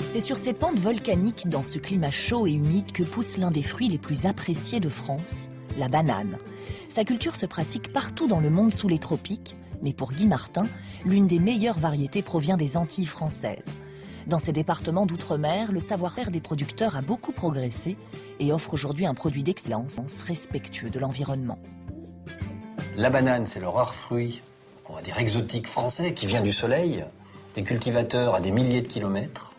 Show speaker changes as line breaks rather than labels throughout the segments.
C'est sur ces pentes volcaniques, dans ce climat chaud et humide, que pousse l'un des fruits les plus appréciés de France, la banane. Sa culture se pratique partout dans le monde sous les tropiques, mais pour Guy Martin, l'une des meilleures variétés provient des Antilles françaises. Dans ces départements d'outre-mer, le savoir-faire des producteurs a beaucoup progressé et offre aujourd'hui un produit d'excellence respectueux de l'environnement.
La banane, c'est le rare fruit, on va dire exotique français, qui vient du soleil, des cultivateurs à des milliers de kilomètres.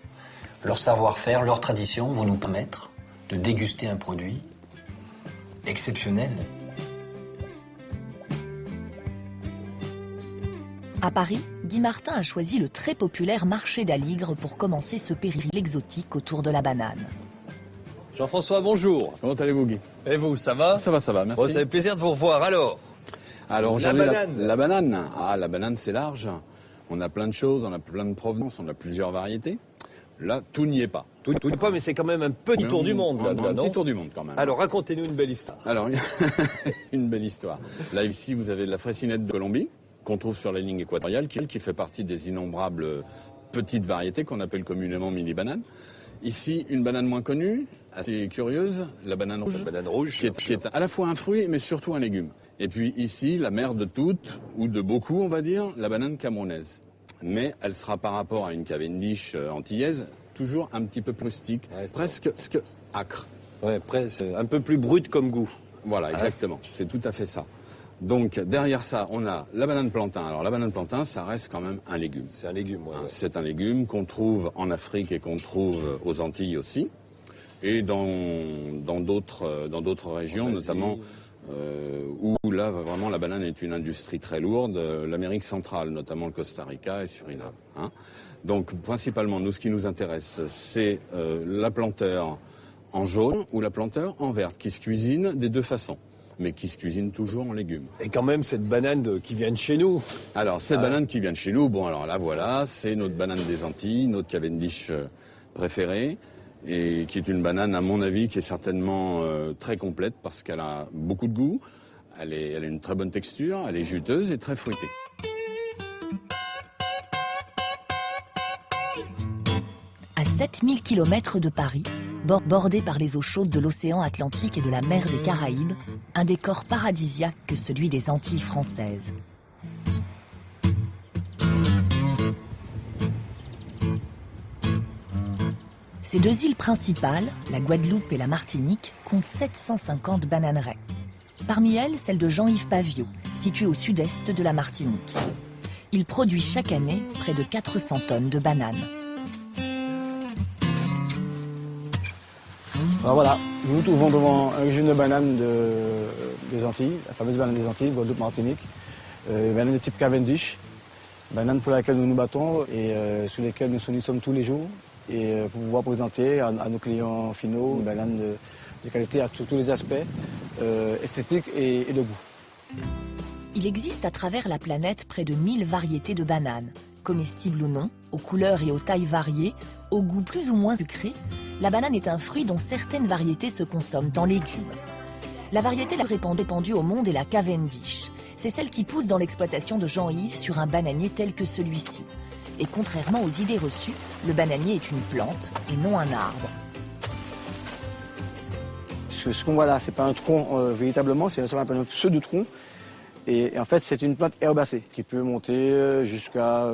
Leur savoir-faire, leur tradition vont nous permettre de déguster un produit exceptionnel.
À Paris, Guy Martin a choisi le très populaire marché d'Aligre pour commencer ce périple exotique autour de la banane.
Jean-François, bonjour.
Comment allez-vous, Guy?
Et vous, ça va?
Ça va, merci.
Bon, ça fait plaisir de vous revoir. Alors
la
banane.
La banane. Ah, la banane, c'est large. On a plein de choses, on a plein de provenances, on a plusieurs variétés. Là, tout n'y est pas.
Tout n'est pas, mais c'est quand même un petit tour du monde, là,
un
non?
petit tour du monde, quand même.
Alors, racontez-nous une belle histoire.
Alors, une belle histoire. Là, ici, vous avez de la fraisinette de Colombie, qu'on trouve sur la ligne équatoriale, qui fait partie des innombrables petites variétés qu'on appelle communément mini-bananes. Ici, une banane moins connue, assez curieuse, la banane rouge.
La banane rouge,
qui est à la fois un fruit, mais surtout un légume. Et puis ici, la mère de toutes, ou de beaucoup, on va dire, la banane camerounaise. Mais elle sera par rapport à une Cavendish antillaise toujours un petit peu plus rustique, ouais, presque âcre.
Ouais, presque un peu plus brute comme goût.
Voilà, exactement. C'est tout à fait ça. Donc derrière ça, on a la banane plantain. Alors la banane plantain, ça reste quand même un légume.
C'est un légume, ouais.
C'est un légume qu'on trouve en Afrique et qu'on trouve aux Antilles aussi, et dans d'autres régions, notamment. Où là, vraiment, la banane est une industrie très lourde, l'Amérique centrale, notamment le Costa Rica et Suriname. Hein. Donc, principalement, nous, ce qui nous intéresse, c'est la planteur en jaune ou la planteur en verte, qui se cuisine des deux façons, mais qui se cuisine toujours en légumes.
Et quand même, cette banane qui vient de chez nous.
Alors, cette banane qui vient de chez nous, bon, alors là, voilà, c'est notre banane des Antilles, notre Cavendish préférée. Et qui est une banane, à mon avis, qui est certainement très complète parce qu'elle a beaucoup de goût, elle a une très bonne texture, elle est juteuse et très fruitée.
À 7000 km de Paris, bordé par les eaux chaudes de l'océan Atlantique et de la mer des Caraïbes, un décor paradisiaque que celui des Antilles françaises. Ces deux îles principales, la Guadeloupe et la Martinique, comptent 750 bananeraies. Parmi elles, celle de Jean-Yves Paviot, située au sud-est de la Martinique. Il produit chaque année près de 400 tonnes de bananes.
Alors voilà, nous nous trouvons devant un régime de bananes des Antilles, la fameuse banane des Antilles, Guadeloupe, Martinique. Banane de type Cavendish, banane pour laquelle nous nous battons et sur lesquelles nous sommes tous les jours. Et pour pouvoir présenter à nos clients finaux une banane de qualité à tous les aspects, esthétiques et de goût.
Il existe à travers la planète près de 1000 variétés de bananes. Comestibles ou non, aux couleurs et aux tailles variées, au goût plus ou moins sucré, la banane est un fruit dont certaines variétés se consomment en légumes. La variété la plus répandue au monde est la Cavendish. C'est celle qui pousse dans l'exploitation de Jean-Yves sur un bananier tel que celui-ci. Et contrairement aux idées reçues, le bananier est une plante et non un arbre.
Ce qu'on voit là, c'est pas un tronc véritablement, c'est seulement un pseudo-tronc. Et en fait, c'est une plante herbacée qui peut monter jusqu'à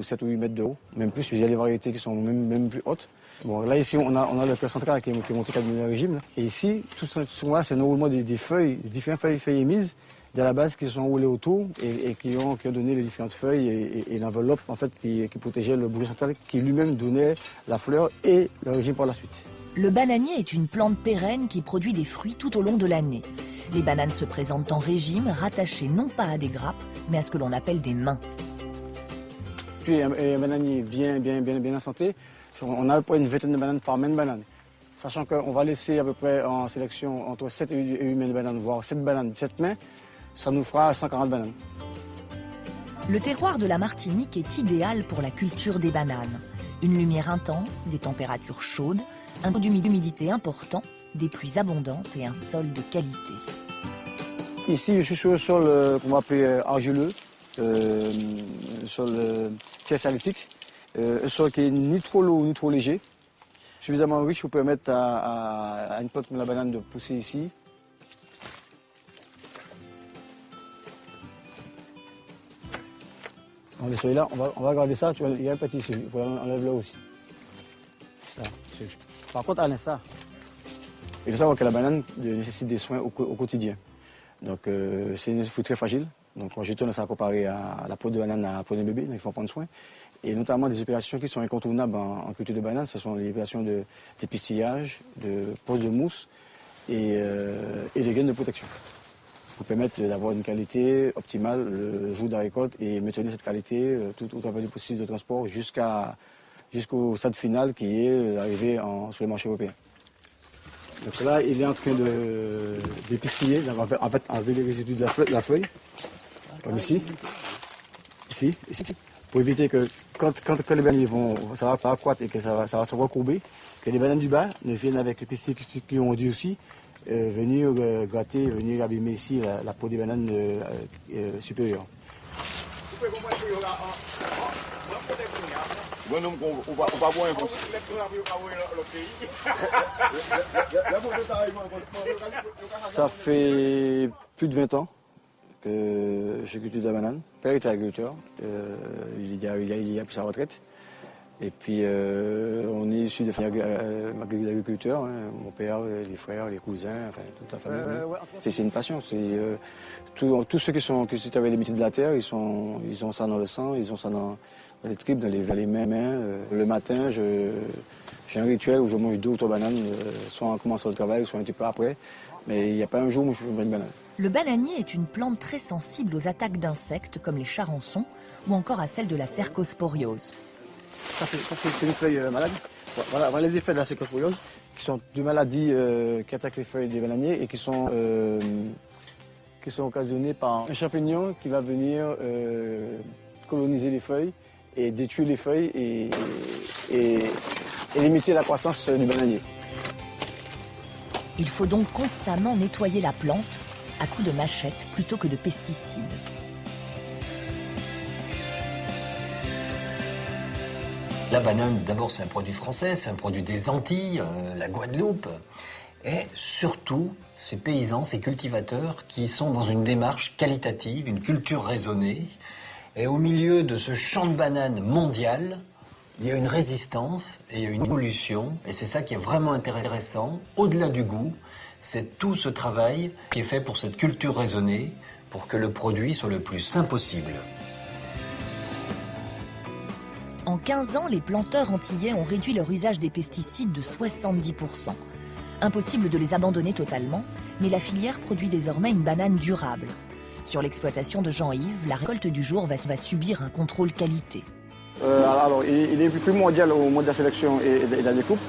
7 ou 8 mètres de haut. Même plus, il y a des variétés qui sont même plus hautes. Bon, là, ici, on a le cœur central qui est monté comme un régime. Là. Et ici, tout ce qu'on a, c'est l'enroulement des feuilles, des différentes feuilles émises, de la base qui sont enroulées autour et qui ont donné les différentes feuilles et l'enveloppe en fait qui protégeait le bouquet central qui lui-même donnait la fleur et le régime par la suite.
Le bananier est une plante pérenne qui produit des fruits tout au long de l'année. Les bananes se présentent en régime, rattachées non pas à des grappes, mais à ce que l'on appelle des mains.
Puis un bananier bien en santé, on a à peu près une vingtaine de bananes par main de banane. Sachant qu'on va laisser à peu près en sélection entre 7 et 8 mains de bananes, voire 7 bananes, 7 mains, ça nous fera 140 bananes.
Le terroir de la Martinique est idéal pour la culture des bananes. Une lumière intense, des températures chaudes, un taux d'humidité important, des pluies abondantes et un sol de qualité.
Ici, je suis sur le sol qu'on va appeler argileux, sol pièce halitique, un sol qui est ni trop lourd ni trop léger, suffisamment riche pour permettre à une plante comme la banane de pousser ici. On laisse celui-là, on va regarder ça, tu vois, il y a un petit ici, il faut enlever là aussi. Là, par contre, à l'instant, il faut savoir que la banane nécessite des soins au quotidien. Donc c'est une fruit très fragile. Donc quand je tourne ça comparé à la peau de banane à la peau d'un bébé, donc il faut prendre soin. Et notamment des opérations qui sont incontournables en culture de banane, ce sont les opérations de dépistillage, de pose de mousse et de gaines de protection. Pour permettre d'avoir une qualité optimale le jour de la récolte et maintenir cette qualité tout au travers du processus de transport jusqu'au stade final qui est l'arrivée sur le marché européen. Donc là, il est en train de dépistiller, en fait enlever les résidus de la feuille, comme ici, pour éviter que quand les bananes ça va accroître et que ça va se recourber, que les bananes du bas ne viennent avec les pesticides qui ont dû aussi venir gratter, venir abîmer ici la peau des bananes supérieures. Ça fait plus de 20 ans que je cultive de la banane. Mon père était agriculteur, il a pris sa retraite. Et puis on est issu de famille d'agriculteurs, hein. Mon père, les frères, les cousins, enfin toute la famille. C'est une passion. Tous ceux qui travaillent les métiers de la terre, ils ont ça dans le sang, ils ont ça dans les tripes, dans les mains. Le matin, j'ai un rituel où je mange 2 ou 3 bananes, soit en commençant le travail, soit un petit peu après. Mais il n'y a pas un jour où je ne fais pas une banane.
Le bananier est une plante très sensible aux attaques d'insectes comme les charançons ou encore à celle de la cercosporiose.
Ça, c'est une feuille malade. Voilà les effets de la cercosporiose, qui sont deux maladies qui attaquent les feuilles des bananiers et qui sont occasionnés par un champignon qui va venir coloniser les feuilles et détruire les feuilles et limiter la croissance du bananier.
Il faut donc constamment nettoyer la plante à coups de machette plutôt que de pesticides.
La banane, d'abord, c'est un produit français, c'est un produit des Antilles, la Guadeloupe. Et surtout, ces paysans, ces cultivateurs qui sont dans une démarche qualitative, une culture raisonnée. Et au milieu de ce champ de bananes mondial, il y a une résistance et il y a une évolution. Et c'est ça qui est vraiment intéressant. Au-delà du goût, c'est tout ce travail qui est fait pour cette culture raisonnée, pour que le produit soit le plus sain possible.
En 15 ans, les planteurs antillais ont réduit leur usage des pesticides de 70%. Impossible de les abandonner totalement, mais la filière produit désormais une banane durable. Sur l'exploitation de Jean-Yves, la récolte du jour va subir un contrôle qualité.
Alors, il est primordial au moment de la sélection et de la découpe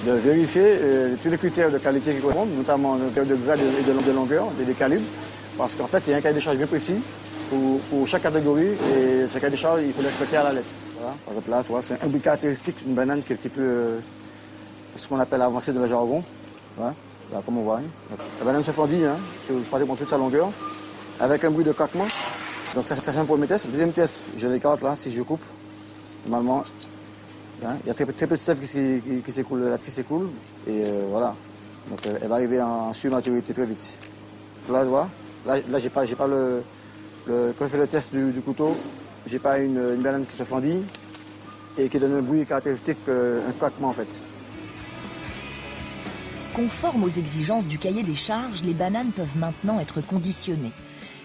de vérifier tous les critères de qualité qui correspondent, notamment le critère de grade et de longueur, des calibres, parce qu'en fait, il y a un cahier des charges bien précis pour chaque catégorie et ce cahier des charges, il faut le respecter à la lettre. Voilà. Par exemple, là, tu vois, c'est un but caractéristique d'une banane qui est un petit peu ce qu'on appelle avancée de la jargon. Voilà. Là, comme on voit. La banane se fendit sur pratiquement toute sa longueur, avec un bruit de craquement. Donc ça c'est un premier test. Le deuxième test, je l'écarte là, si je coupe. Normalement, il y a très peu de sève qui s'écoule, la tige s'écoule. Et voilà. Donc elle va arriver en surmaturité très vite. Là, tu vois, là j'ai pas quand je fais le test du couteau, j'ai pas une banane qui se fendit et qui donne un bruit caractéristique, un craquement en fait.
Conformes aux exigences du cahier des charges, les bananes peuvent maintenant être conditionnées.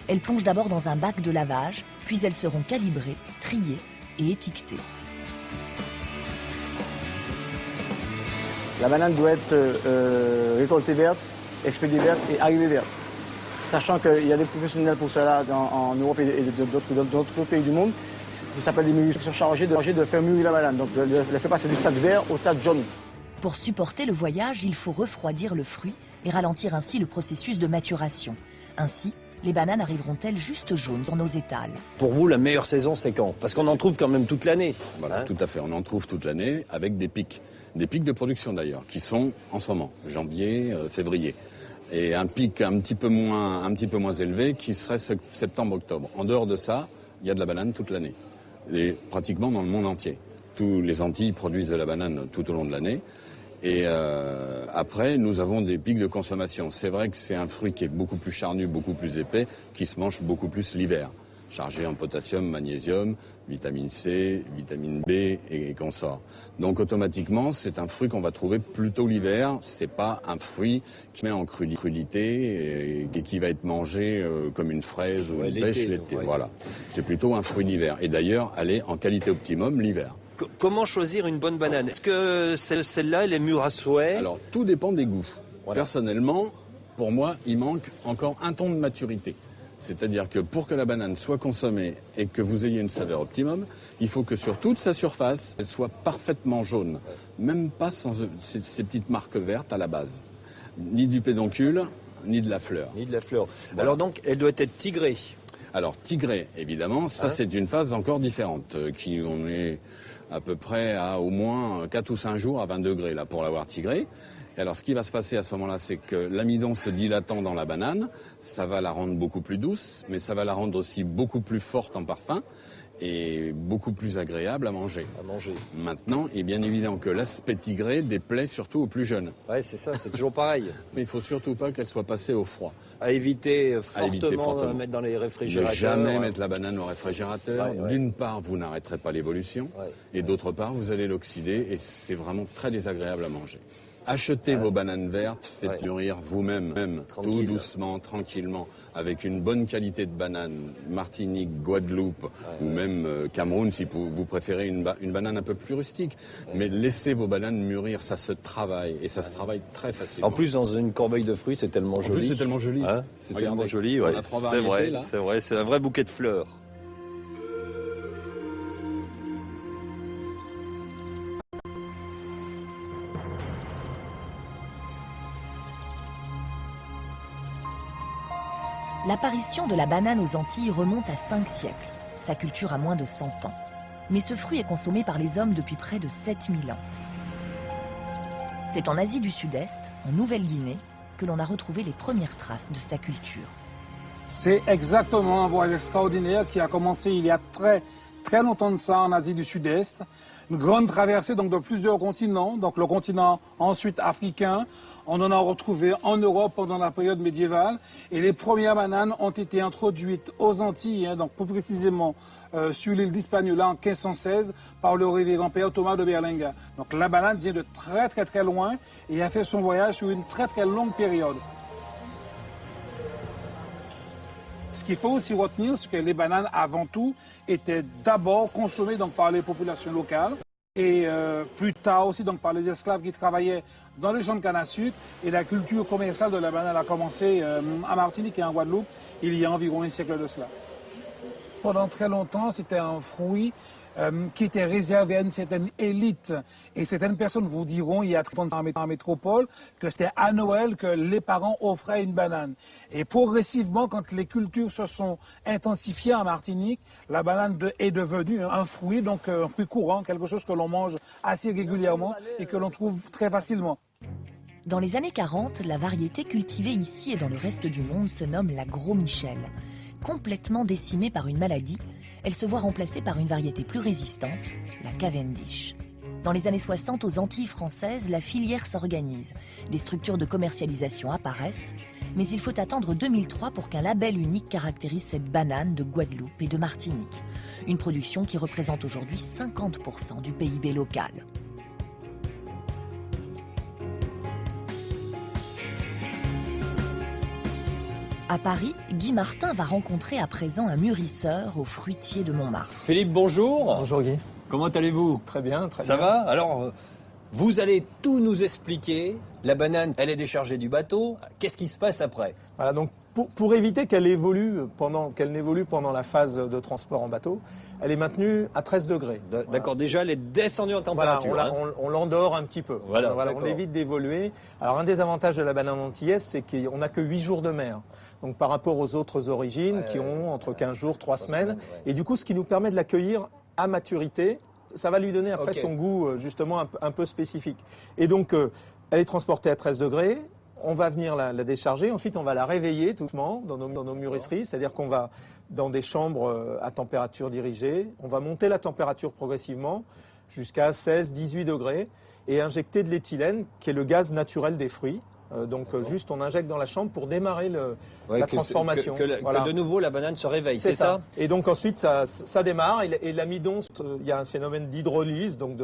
Elles plongent d'abord dans un bac de lavage, puis elles seront calibrées, triées et étiquetées.
La banane doit être récoltée verte, expédiée verte et arrivée verte. Sachant qu'il y a des professionnels pour cela en Europe et d'autres pays du monde, qui s'appellent des mûristes, qui sont chargés de faire mûrir la banane. Donc de la faire passer du stade vert au stade jaune.
Pour supporter le voyage, il faut refroidir le fruit et ralentir ainsi le processus de maturation. Ainsi, les bananes arriveront-elles juste jaunes sur nos étals.
Pour vous, la meilleure saison, c'est quand? Parce qu'on en trouve quand même toute l'année.
Voilà, tout à fait. On en trouve toute l'année avec des pics de production d'ailleurs, qui sont en ce moment, janvier, février. Et un pic un petit peu moins élevé qui serait septembre-octobre. En dehors de ça, il y a de la banane toute l'année. Et pratiquement dans le monde entier. Tous les Antilles produisent de la banane tout au long de l'année. Et après, nous avons des pics de consommation. C'est vrai que c'est un fruit qui est beaucoup plus charnu, beaucoup plus épais, qui se mange beaucoup plus l'hiver. Chargé en potassium, magnésium, vitamine C, vitamine B et consorts. Donc automatiquement, c'est un fruit qu'on va trouver plutôt l'hiver. C'est pas un fruit qui met en crudité et qui va être mangé comme une fraise ou une pêche l'été.
Ouais.
Voilà. C'est plutôt un fruit d'hiver. Et d'ailleurs, elle est en qualité optimum l'hiver.
Comment choisir une bonne banane? Est-ce que celle-là, elle est mûre à souhait?
Alors, tout dépend des goûts.
Voilà.
Personnellement, pour moi, il manque encore un ton de maturité. C'est-à-dire que pour que la banane soit consommée et que vous ayez une saveur optimum, il faut que sur toute sa surface, elle soit parfaitement jaune. Même pas sans ces petites marques vertes à la base. Ni du pédoncule, ni de la fleur.
Ni de la fleur.
Voilà.
Alors donc, elle doit être tigrée.
Alors, tigrée, évidemment, ça c'est une phase encore différente. On est à peu près à au moins 4 ou 5 jours à 20 degrés là, pour l'avoir tigrée. Et alors, ce qui va se passer à ce moment-là, c'est que l'amidon se dilatant dans la banane, ça va la rendre beaucoup plus douce, mais ça va la rendre aussi beaucoup plus forte en parfum et beaucoup plus agréable à manger. Maintenant, il est bien évident que l'aspect tigré déplaît surtout aux plus jeunes.
Ouais, c'est ça, c'est toujours pareil.
Mais il faut surtout pas qu'elle soit passée au froid.
À éviter fortement de
fortement.
mettre dans les
Ne
réfrigérateurs.
jamais mettre la banane au réfrigérateur.
Ouais, ouais.
D'une part, vous n'arrêterez pas l'évolution, et d'autre part, vous allez l'oxyder, et c'est vraiment très désagréable à manger. Achetez vos bananes vertes, faites mûrir vous-même, tout doucement, tranquillement, avec une bonne qualité de banane, Martinique, Guadeloupe, ou même Cameroun, si vous préférez une banane un peu plus rustique. Mais laissez vos bananes mûrir, ça se travaille, et ça se travaille très facilement.
En plus, dans une corbeille de fruits, c'est tellement joli.
En plus, c'est tellement joli.
Hein, c'est
Regardez,
tellement joli,
on
ouais.
a 3
C'est
variétés,
vrai,
là.
c'est vrai, c'est un vrai bouquet de fleurs.
L'apparition de la banane aux Antilles remonte à 5 siècles, sa culture a moins de 100 ans. Mais ce fruit est consommé par les hommes depuis près de 7000 ans. C'est en Asie du Sud-Est, en Nouvelle-Guinée, que l'on a retrouvé les premières traces de sa culture.
C'est exactement un voyage extraordinaire qui a commencé il y a très longtemps de ça en Asie du Sud-Est. Une grande traversée donc de plusieurs continents, donc le continent ensuite africain. On en a retrouvé en Europe pendant la période médiévale et les premières bananes ont été introduites aux Antilles, donc plus précisément sur l'île d'Hispaniola en 1516 par le révérend père Thomas de Berlinga. Donc la banane vient de très loin et a fait son voyage sur une très longue période. Ce qu'il faut aussi retenir, c'est que les bananes, avant tout, étaient d'abord consommées donc, par les populations locales et plus tard aussi donc, par les esclaves qui travaillaient dans les champs de canne à sucre. Et la culture commerciale de la banane a commencé à Martinique et en Guadeloupe il y a environ un siècle de cela. Pendant très longtemps, c'était un fruit qui était réservé à une certaine élite. Et certaines personnes vous diront, il y a 30 ans en métropole, que c'était à Noël que les parents offraient une banane. Et progressivement, quand les cultures se sont intensifiées en Martinique, la banane est devenue un fruit, donc un fruit courant, quelque chose que l'on mange assez régulièrement et que l'on trouve très facilement.
Dans les années 40, la variété cultivée ici et dans le reste du monde se nomme la Gros Michel. Complètement décimée par une maladie, elle se voit remplacée par une variété plus résistante, la Cavendish. Dans les années 60, aux Antilles françaises, la filière s'organise. Des structures de commercialisation apparaissent, mais il faut attendre 2003 pour qu'un label unique caractérise cette banane de Guadeloupe et de Martinique. Une production qui représente aujourd'hui 50% du PIB local. À Paris, Guy Martin va rencontrer à présent un mûrisseur au fruitier de Montmartre.
Philippe, bonjour.
Bonjour Guy.
Comment allez-vous?
Très bien, très
Ça
bien.
va? Alors, vous allez tout nous expliquer. La banane, elle est déchargée du bateau. Qu'est-ce qui se passe après?
Voilà, donc pour éviter qu'elle n'évolue pendant la phase de transport en bateau, elle est maintenue à 13 degrés.
D'accord, déjà elle est descendue en température.
Voilà, on l'endort un petit peu.
Voilà,
on évite d'évoluer. Alors un des avantages de la banane antillaise, c'est qu'on n'a que 8 jours de mer. Donc par rapport aux autres origines qui ont entre 15 jours, 3 semaines.
ouais.
Et du coup, ce qui nous permet de l'accueillir à maturité, ça va lui donner après son goût justement un peu spécifique. Et donc, elle est transportée à 13 degrés. On va venir la décharger, ensuite on va la réveiller tout doucement dans nos mûrisseries, c'est-à-dire qu'on va dans des chambres à température dirigée, on va monter la température progressivement jusqu'à 16-18 degrés et injecter de l'éthylène qui est le gaz naturel des fruits. Juste on injecte dans la chambre pour démarrer la transformation.
Que de nouveau la banane se réveille, c'est ça.
Et donc ensuite ça démarre et l'amidon, il y a un phénomène d'hydrolyse, donc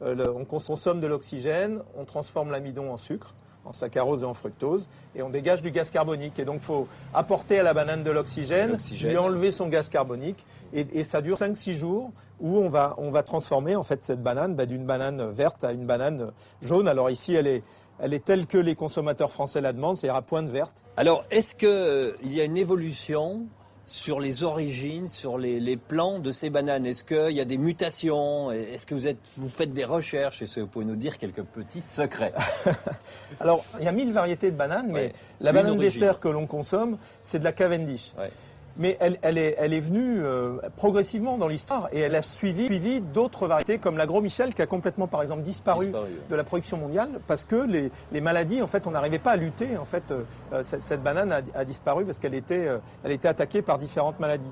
on consomme de l'oxygène, on transforme l'amidon en sucre, en saccharose et en fructose, et on dégage du gaz carbonique. Et donc, il faut apporter à la banane de l'oxygène, lui enlever son gaz carbonique, et ça dure 5-6 jours, où on va transformer en fait cette banane d'une banane verte à une banane jaune. Alors ici, elle est telle que les consommateurs français la demandent, c'est-à-dire à pointe verte.
Alors, est-ce qu'il y a une évolution sur les origines, sur les plants de ces bananes? Est-ce qu'il y a des mutations? Est-ce que vous faites des recherches? Est-ce que vous pouvez nous dire quelques petits secrets?
Alors, il y a 1000 variétés de bananes, mais la banane dessert que l'on consomme, c'est de la Cavendish. Ouais. Mais elle est venue progressivement dans l'histoire et elle a suivi d'autres variétés comme la Gros Michel qui a complètement, par exemple, disparu de la production mondiale parce que les maladies, en fait, on n'arrivait pas à lutter. En fait, cette banane a disparu parce qu'elle était attaquée par différentes maladies.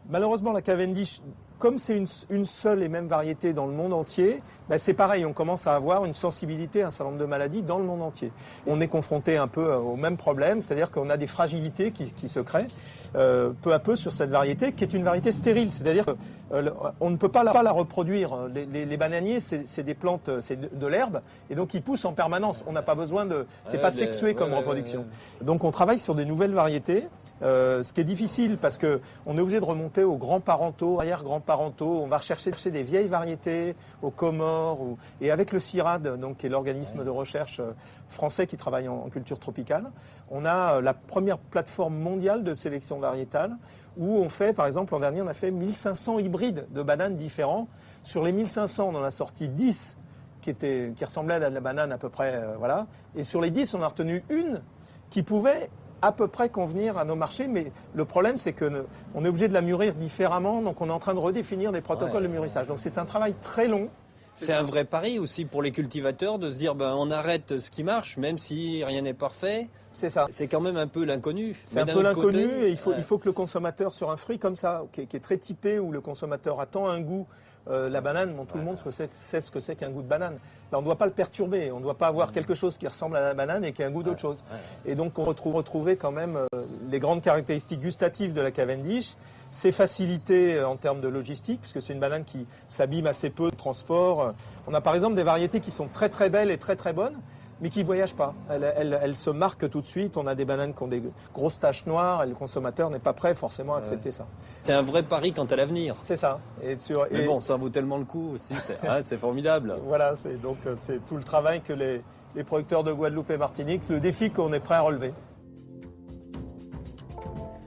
Malheureusement, la Cavendish, comme c'est une seule et même variété dans le monde entier, c'est pareil, on commence à avoir une sensibilité à un certain nombre de maladies dans le monde entier. On est confronté un peu au même problème, c'est-à-dire qu'on a des fragilités qui se créent peu à peu sur cette variété, qui est une variété stérile, c'est-à-dire qu'on ne peut pas la reproduire. Les bananiers, c'est des plantes, c'est de l'herbe, et donc ils poussent en permanence. On n'a pas besoin de... C'est pas sexué comme reproduction. Donc on travaille sur des nouvelles variétés. Ce qui est difficile parce qu'on est obligé de remonter aux grands-parentaux, arrière-grands-parentaux. On va rechercher des vieilles variétés aux Comores et avec le CIRAD, donc, qui est l'organisme de recherche français qui travaille en culture tropicale, on a la première plateforme mondiale de sélection variétale où on fait, par exemple, l'an dernier, on a fait 1500 hybrides de bananes différents. Sur les 1500, on en a sorti 10 qui ressemblaient à de la banane à peu près, voilà. Et sur les 10, on a retenu une qui pouvait à peu près convenir à nos marchés, mais le problème c'est qu'on est obligé de la mûrir différemment, donc on est en train de redéfinir des protocoles de mûrissage. Donc c'est un travail très long.
C'est un vrai pari aussi pour les cultivateurs de se dire on arrête ce qui marche, même si rien n'est parfait.
C'est ça.
C'est quand même un peu l'inconnu.
C'est un peu l'inconnu et il faut que le consommateur sur un fruit comme ça, qui est très typé, où le consommateur attend un goût, la banane, tout le monde sait ce que c'est qu'un goût de banane. Là, on ne doit pas le perturber, on ne doit pas avoir quelque chose qui ressemble à la banane et qui a un goût d'autre chose. Et donc on retrouver quand même les grandes caractéristiques gustatives de la Cavendish, ses facilités en termes de logistique, puisque c'est une banane qui s'abîme assez peu de transport. On a par exemple des variétés qui sont très très belles et très très bonnes, mais qui ne voyagent pas. Elles se marquent tout de suite. On a des bananes qui ont des grosses taches noires et le consommateur n'est pas prêt forcément à accepter ça.
C'est un vrai pari quant à l'avenir.
C'est ça.
Mais bon, ça vaut tellement le coup aussi. C'est formidable.
Voilà, c'est tout le travail que les producteurs de Guadeloupe et Martinique, le défi qu'on est prêt à relever.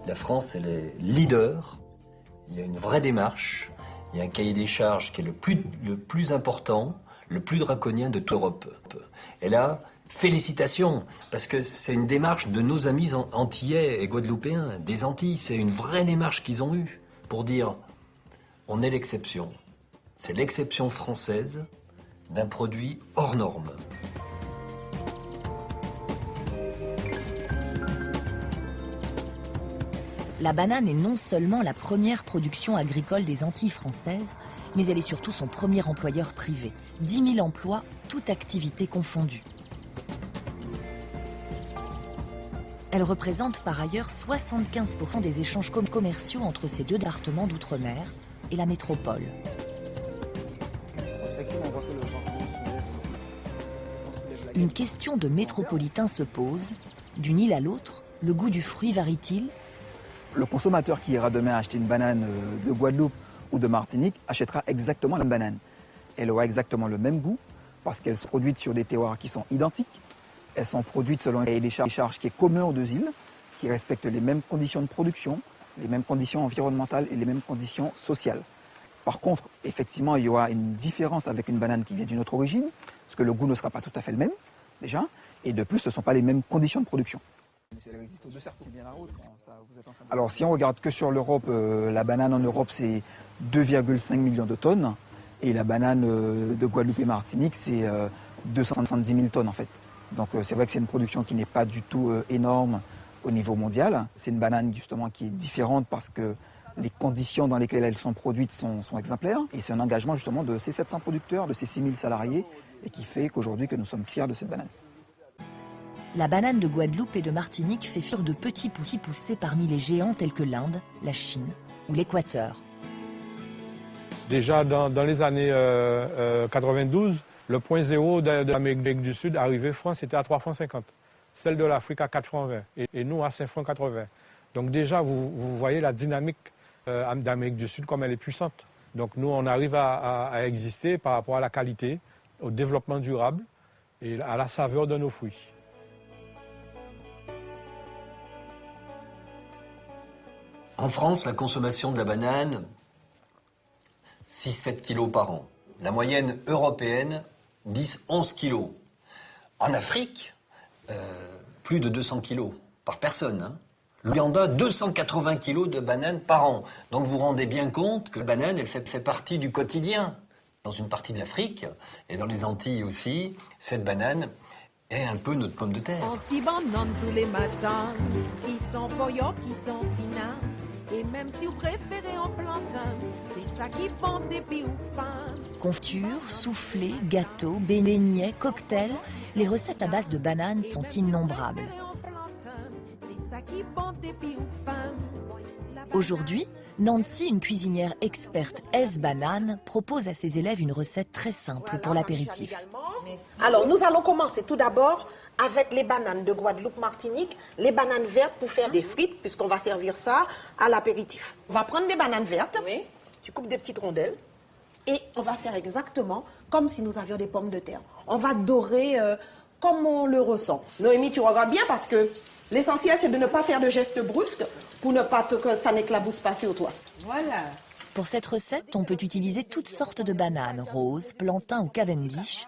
La France, elle est leader. Il y a une vraie démarche. Il y a un cahier des charges qui est le plus important, le plus draconien de toute l'Europe. Et là, félicitations, parce que c'est une démarche de nos amis antillais et guadeloupéens, des Antilles. C'est une vraie démarche qu'ils ont eue pour dire on est l'exception. C'est l'exception française d'un produit hors norme.
La banane est non seulement la première production agricole des Antilles françaises, mais elle est surtout son premier employeur privé. 10 000 emplois, toute activité confondue. Elle représente par ailleurs 75% des échanges commerciaux entre ces deux départements d'outre-mer et la métropole. Une question de métropolitain se pose. D'une île à l'autre, le goût du fruit varie-t-il ?
Le consommateur qui ira demain acheter une banane de Guadeloupe ou de Martinique achètera exactement la même banane. Elle aura exactement le même goût parce qu'elles sont produites sur des terroirs qui sont identiques. Elles sont produites selon un cahier des charges qui est commun aux deux îles, qui respecte les mêmes conditions de production, les mêmes conditions environnementales et les mêmes conditions sociales. Par contre, effectivement, il y aura une différence avec une banane qui vient d'une autre origine, parce que le goût ne sera pas tout à fait le même, déjà, et de plus, ce ne sont pas les mêmes conditions de production. Alors, si on regarde que sur l'Europe, la banane en Europe, c'est 2,5 millions de tonnes, et la banane de Guadeloupe et Martinique, c'est 270 000 tonnes, en fait. Donc, c'est vrai que c'est une production qui n'est pas du tout énorme au niveau mondial. C'est une banane, justement, qui est différente parce que les conditions dans lesquelles elles sont produites sont exemplaires. Et c'est un engagement justement de ces 700 producteurs, de ces 6000 salariés, et qui fait qu'aujourd'hui que nous sommes fiers de cette banane.
La banane de Guadeloupe et de Martinique fait figure de petits poussés parmi les géants tels que l'Inde, la Chine ou l'Équateur.
Déjà dans les années 92, le point zéro de l'Amérique du Sud, arrivé France, était à 3 francs 50. Celle de l'Afrique à 4 francs 20 et nous à 5 francs 80. Donc déjà, vous voyez la dynamique d'Amérique du Sud comme elle est puissante. Donc nous, on arrive à exister par rapport à la qualité, au développement durable et à la saveur de nos fruits.
En France, la consommation de la banane, 6-7 kilos par an. La moyenne européenne, 10-11 kilos. En Afrique, plus de 200 kilos par personne. Hein. L'Ouganda, 280 kilos de bananes par an. Donc vous vous rendez bien compte que la banane, elle fait partie du quotidien. Dans une partie de l'Afrique, et dans les Antilles aussi, cette banane est un peu notre pomme de terre.
Anti-banane tous les matins, qui sont voyants, qui sont tina. Et même si vous préférez en plantain, c'est ça qui pend des pieds ou fin.
Confiture, soufflés, gâteaux, beignets, cocktails, les recettes à base de bananes sont innombrables. Aujourd'hui, Nancy, une cuisinière experte banane, propose à ses élèves une recette très simple pour l'apéritif.
Alors, nous allons commencer tout d'abord avec les bananes de Guadeloupe-Martinique, les bananes vertes pour faire des frites, puisqu'on va servir ça à l'apéritif. On va prendre des bananes vertes, tu coupes des petites rondelles, et on va faire exactement comme si nous avions des pommes de terre. On va dorer comme on le ressent. Noémie, tu regardes bien parce que l'essentiel, c'est de ne pas faire de gestes brusques pour ne pas que ça n'éclabousse pas sur toi.
Voilà.
Pour cette recette, on peut utiliser toutes sortes de bananes, roses, plantain ou cavendish,